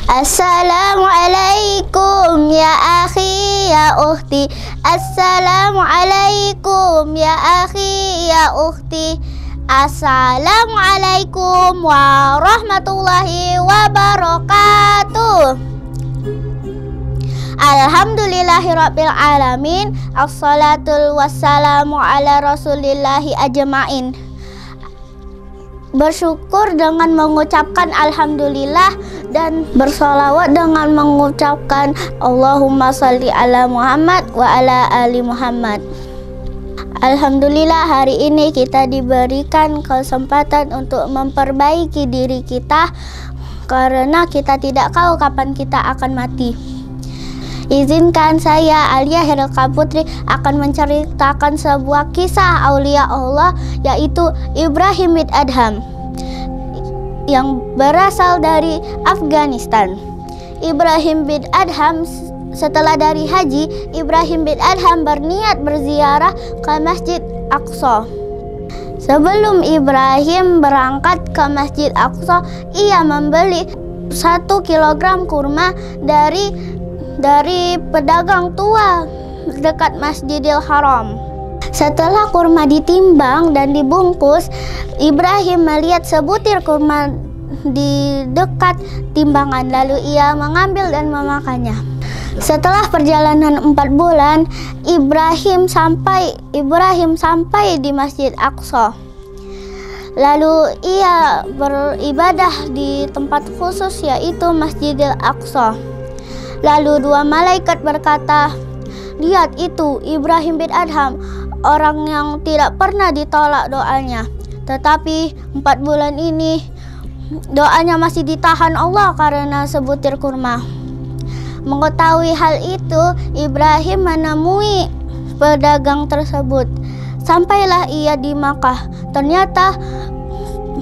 Assalamualaikum ya akhi ya ukhti. Assalamualaikum ya akhi ya ukhti. Assalamualaikum warahmatullahi wabarakatuh. Alhamdulillahirabbil alamin. Assalatul wassalamu ala rasulillahi ajmain. Bersyukur dengan mengucapkan alhamdulillah dan bersolawat dengan mengucapkan Allahumma sholli ala Muhammad wa ala ali Muhammad. Alhamdulillah, hari ini kita diberikan kesempatan untuk memperbaiki diri kita karena kita tidak tahu kapan kita akan mati. Izinkan saya, Alia Herelka Putri, akan menceritakan sebuah kisah aulia Allah, yaitu Ibrahim bin Adham yang berasal dari Afghanistan. Ibrahim bin Adham, setelah dari haji, Ibrahim bin Adham berniat berziarah ke Masjid Aqsa. Sebelum Ibrahim berangkat ke Masjid Aqsa, ia membeli 1 kilogram kurma dari pedagang tua dekat Masjidil Haram. Setelah kurma ditimbang dan dibungkus, Ibrahim melihat sebutir kurma di dekat timbangan, lalu ia mengambil dan memakannya. Setelah perjalanan 4 bulan, Ibrahim sampai di Masjid Aqsa. Lalu ia beribadah di tempat khusus, yaitu Masjidil Aqsa. Lalu 2 malaikat berkata, "Lihat itu Ibrahim bin Adham, orang yang tidak pernah ditolak doanya. Tetapi 4 bulan ini doanya masih ditahan Allah karena sebutir kurma." Mengetahui hal itu, Ibrahim menemui pedagang tersebut. Sampailah ia di Makkah. Ternyata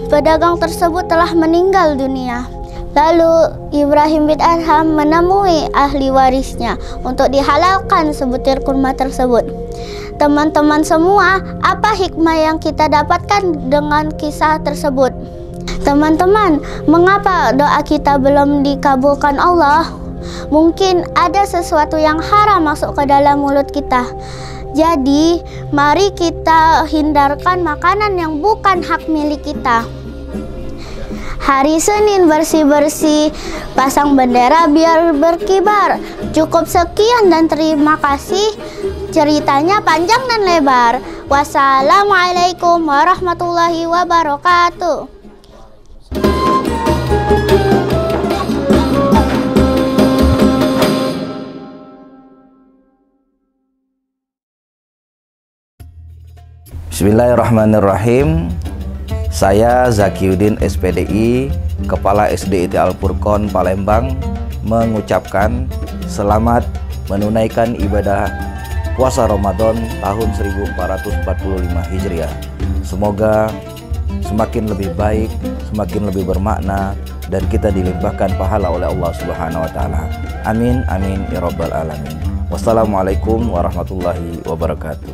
pedagang tersebut telah meninggal dunia. Lalu Ibrahim bin Adham menemui ahli warisnya untuk dihalalkan sebutir kurma tersebut. Teman-teman semua, apa hikmah yang kita dapatkan dengan kisah tersebut? Teman-teman, mengapa doa kita belum dikabulkan Allah? Mungkin ada sesuatu yang haram masuk ke dalam mulut kita. Jadi, mari kita hindarkan makanan yang bukan hak milik kita. Hari Senin bersih-bersih, pasang bendera biar berkibar. Cukup sekian dan terima kasih. Ceritanya panjang dan lebar. Wassalamualaikum warahmatullahi wabarakatuh. Bismillahirrahmanirrahim. Saya Zakiuddin SPDI, Kepala SDIT Al-Furqon Palembang, mengucapkan selamat menunaikan ibadah puasa Ramadan tahun 1445 Hijriah. Semoga semakin lebih baik, semakin lebih bermakna, dan kita dilimpahkan pahala oleh Allah Subhanahu wa Ta'ala. Amin, amin, ya Rabbal Alamin. Wassalamualaikum warahmatullahi wabarakatuh.